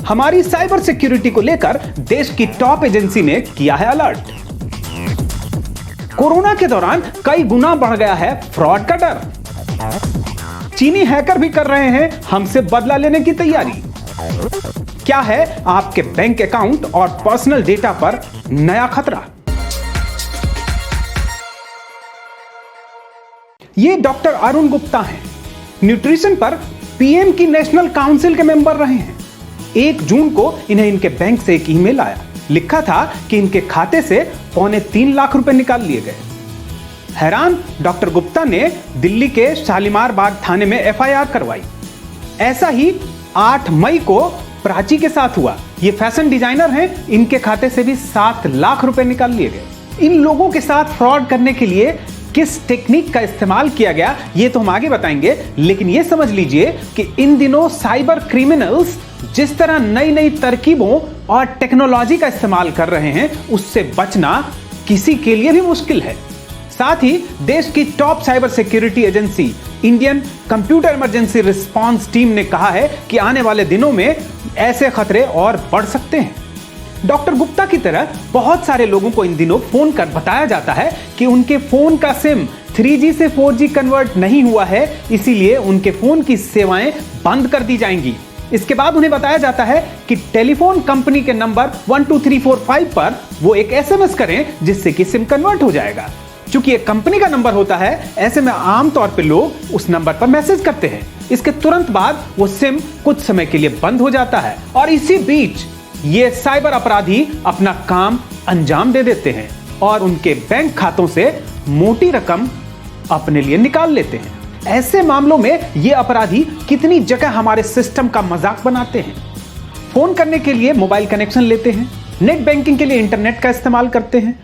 हमारी cyber security को लेकर देश की टॉप एजेंसी ने किया है अलर्ट। कोरोना के दौरान कई गुना बढ़ गया है फ्रॉड का डर। चीनी हैकर भी कर रहे हैं हमसे बदला लेने की तैयारी। क्या है आपके बैंक अकाउंट और पर्सनल डेटा पर नया खतरा? ये डॉक्टर अरुण गुप्ता हैं। न्यूट्रिशन पर पीएम की नेशनल काउंसिल के मेंबर रहे हैं। 1 जून को इन्हें इनके बैंक से एक ईमेल आया। लिखा था कि इनके खाते से 3.25 लाख रुपए निकाल लिए गए। हैरान डॉक्टर गुप्ता ने दिल्ली के शालीमार बाग थाने में एफआईआर करवाई। ऐसा ही 8 मई को प्राची के साथ हुआ। ये फैशन डिजाइनर हैं, इनके खाते से भी 7 लाख रुपए निकाल लिए गए। इन लोगों के साथ फ्रॉड करने के लिए किस टेक्निक का इस्तेमाल किया गया ये तो हम आगे बताएंगे, लेकिन ये समझ लीजिए कि इन दिनों साइबर क्रिमिनल्स जिस तरह नई नई तरकीबों और टेक्नोलॉजी का इस्तेमाल कर रहे हैं, उससे बचना किसी के लिए भी मुश्किल है। साथ ही देश की top cyber security agency Indian computer emergency response team ने कहा है कि आने वाले दिनों में ऐसे खतरे और बढ़ सकते हैं। डॉक्टर गुप्ता की तरह बहुत सारे लोगों को इन दिनों फोन कर बताया जाता है कि उनके फोन का सिम 3G से 4G कन्वर्ट नहीं हुआ है, इसीलिए उनके फोन की सेवाएं बंद कर दी जाएंगी। इसके बाद उन्हें बताया जाता है कि टेलीफोन कंपनी के नंबर 12345 पर वो एक SMS करें जिससे कि सिम कन्वर्ट हो जाएगा। क्योंकि ये कंपनी का नंबर होता है, ऐसे में आमतौर पे लोग उस नंबर पर मैसेज करते हैं। इसके तुरंत बाद वो सिम कुछ समय के लिए बंद हो जाता है और इसी बीच ये साइबर अपराधी अपना काम अंजाम दे देते हैं और उनके बैंक खातों से मोटी रकम अपने लिए निकाल लेते हैं। ऐसे मामलों में ये अपराधी कितनी जगह हमारे सिस्टम का मजाक बनाते हैं। फोन करने के लिए मोबाइल कनेक्शन लेते हैं, नेट बैंकिंग के लिए इंटरनेट का इस्तेमाल करते हैं,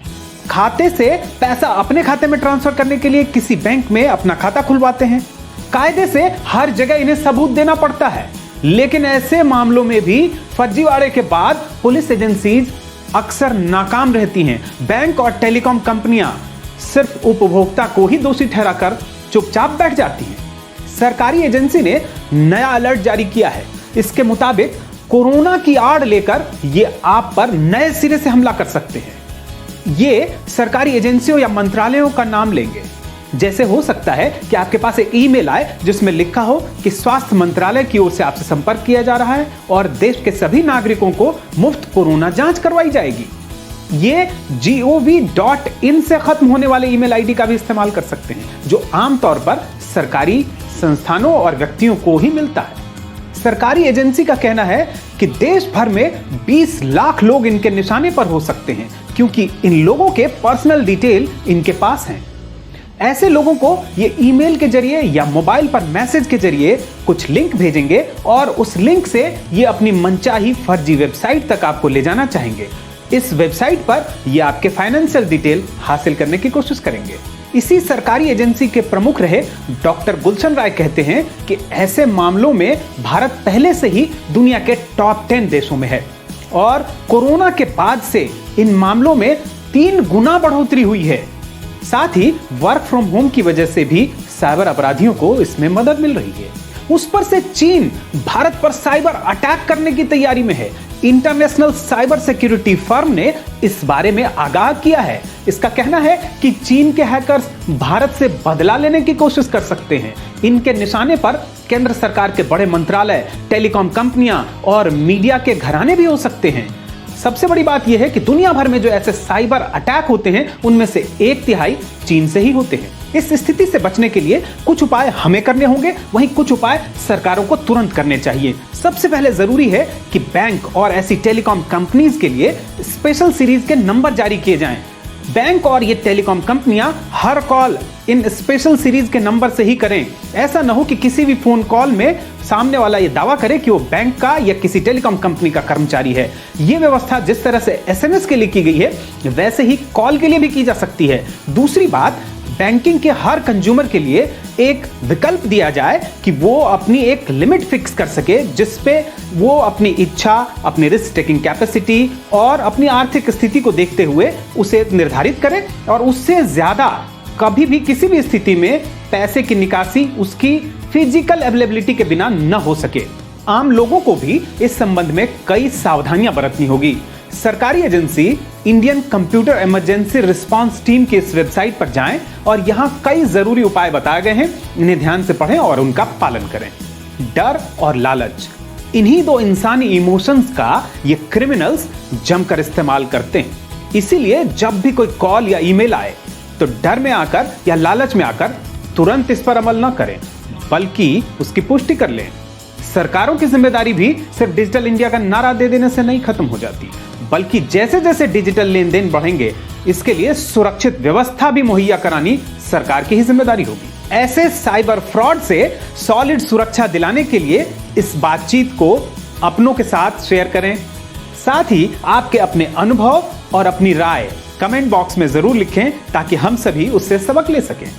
खाते से पैसा अपने खाते में ट्रांसफर करने के लिए किसी बैंक में अपना खाता खुलवाते हैं। कायदे से हर जगह इन्हें सबूत देना पड़ता है, लेकिन ऐसे मामलों में भी फर्जीवाड़े के बाद पुलिस एजेंसीज अक्सर नाकाम रहती हैं। बैंक और टेलीकॉम कंपनियां सिर्फ उपभोक्ता को ही दोषी ठहराकर चुपचाप बैठ जाती हैं। सरकारी एजेंसी ने नया अलर्ट जारी किया है। इसके मुताबिक कोरोना की आड़ लेकर ये आप पर नए सिरे से हमला कर सकते हैं। ये सरकारी एजेंसियों या मंत्रालयों का नाम लेंगे। जैसे हो सकता है कि आपके पास एक ईमेल आए जिसमें लिखा हो कि स्वास्थ्य मंत्रालय की ओर से आपसे संपर्क किया जा रहा है और देश के सभी नागरिकों को मुफ्त कोरोना जांच करवाई जाएगी। ये gov.in से खत्म होने वाले ईमेल आईडी का भी इस्तेमाल कर सकते हैं, जो आमतौर पर सरकारी संस्थानों और व्यक्तियों को ही मिलता है। सरकारी एजेंसी का कहना है कि देश भर में 20 लाख लोग इनके निशाने पर हो सकते हैं, क्योंकि इन लोगों के पर्सनल डिटेल इनके पास हैं। ऐसे लोगों को ये ईमेल के जरिए या मोबाइल पर मैसेज के जरिए कुछ लिंक भेजेंगे और उस लिंक से ये अपनी मनचाही फर्जी वेबसाइट तक आपको ले जाना चाहेंगे। इस वेबसाइट पर ये आपके फाइनेंशियल डिटेल हासिल करने की कोशिश करेंगे। इसी सरकारी एजेंसी के प्रमुख रहे डॉक्टर गुलशन राय कहते हैं कि ऐसे मामलों में भारत पहले से ही दुनिया के टॉप 10 देशों में है और कोरोना के बाद से इन मामलों में 3 गुना बढ़ोतरी हुई है। साथ ही वर्क फ्रॉम होम की वजह से भी साइबर अपराधियों को इसमें मदद मिल रही है। उस पर से चीन भारत पर साइबर अटैक करने की तैयारी में है। इंटरनेशनल साइबर सिक्योरिटी फर्म ने इस बारे में आगाह किया है। इसका कहना है कि चीन के हैकर्स भारत से बदला लेने की कोशिश कर सकते हैं। इनके निशाने पर केंद्र सरकार के बड़े मंत्रालय, टेलीकॉम कंपनियां और मीडिया के घराने भी हो सकते हैं। सबसे बड़ी बात यह है कि दुनिया भर में जो ऐसे साइबर अटैक होते हैं, उनमें से 1/3 चीन से ही होते हैं। इस स्थिति से बचने के लिए कुछ उपाय हमें करने होंगे, वहीं कुछ उपाय सरकारों को तुरंत करने चाहिए। सबसे पहले जरूरी है कि बैंक और ऐसी टेलीकॉम कंपनीज के लिए स्पेशल सीरीज के नंबर जारी किए जाएं। बैंक और ये टेलीकॉम कंपनियां हर कॉल इन स्पेशल सीरीज के नंबर से ही करें। ऐसा ना हो कि किसी भी फोन कॉल में सामने वाला ये दावा करे कि वो बैंक का या किसी टेलीकॉम कंपनी का कर्मचारी है। ये व्यवस्था जिस तरह से SMS के लिए की गई है, वैसे ही कॉल के लिए भी की जा सकती है। दूसरी बात, बैंकिंग के हर कंज्यूमर के लिए एक विकल्प दिया जाए कि वो अपनी एक लिमिट फिक्स कर सके, जिसपे वो अपनी इच्छा, अपनी रिस्क टेकिंग कैपेसिटी और अपनी आर्थिक स्थिति को देखते हुए उसे निर्धारित करे और उससे ज्यादा कभी भी किसी भी स्थिति में पैसे की निकासी उसकी फिजिकल अवेलेबिलिटी के बिना न हो सके। आम लोगों को भी इस संबंध में कई सावधानियां बरतनी होगी। सरकारी agency Indian computer emergency response team की इस वेबसाइट पर जाएं और यहां कई जरूरी उपाय बताए गए हैं, इन्हें ध्यान से पढ़ें और उनका पालन करें। डर और लालच, इन्हीं दो इंसानी इमोशंस का ये क्रिमिनल्स जमकर इस्तेमाल करते हैं। इसीलिए जब भी कोई कॉल या ईमेल आए तो डर में आकर या लालच में आकर तुरंत इस पर अमल न करें, बल्कि उसकी पुष्टि कर लें। सरकारों की जिम्मेदारी भी सिर्फ डिजिटल इंडिया का नारा दे देने से नहीं खत्म हो जाती, बल्कि जैसे जैसे डिजिटल लेन देन बढ़ेंगे, इसके लिए सुरक्षित व्यवस्था भी मुहैया करानी सरकार की ही जिम्मेदारी होगी। ऐसे साइबर फ्रॉड से सॉलिड सुरक्षा दिलाने के लिए इस बातचीत को अपनों के साथ शेयर करें। साथ ही आपके अपने अनुभव और अपनी राय कमेंट बॉक्स में जरूर लिखें, ताकि हम सभी उससे सबक ले सकें।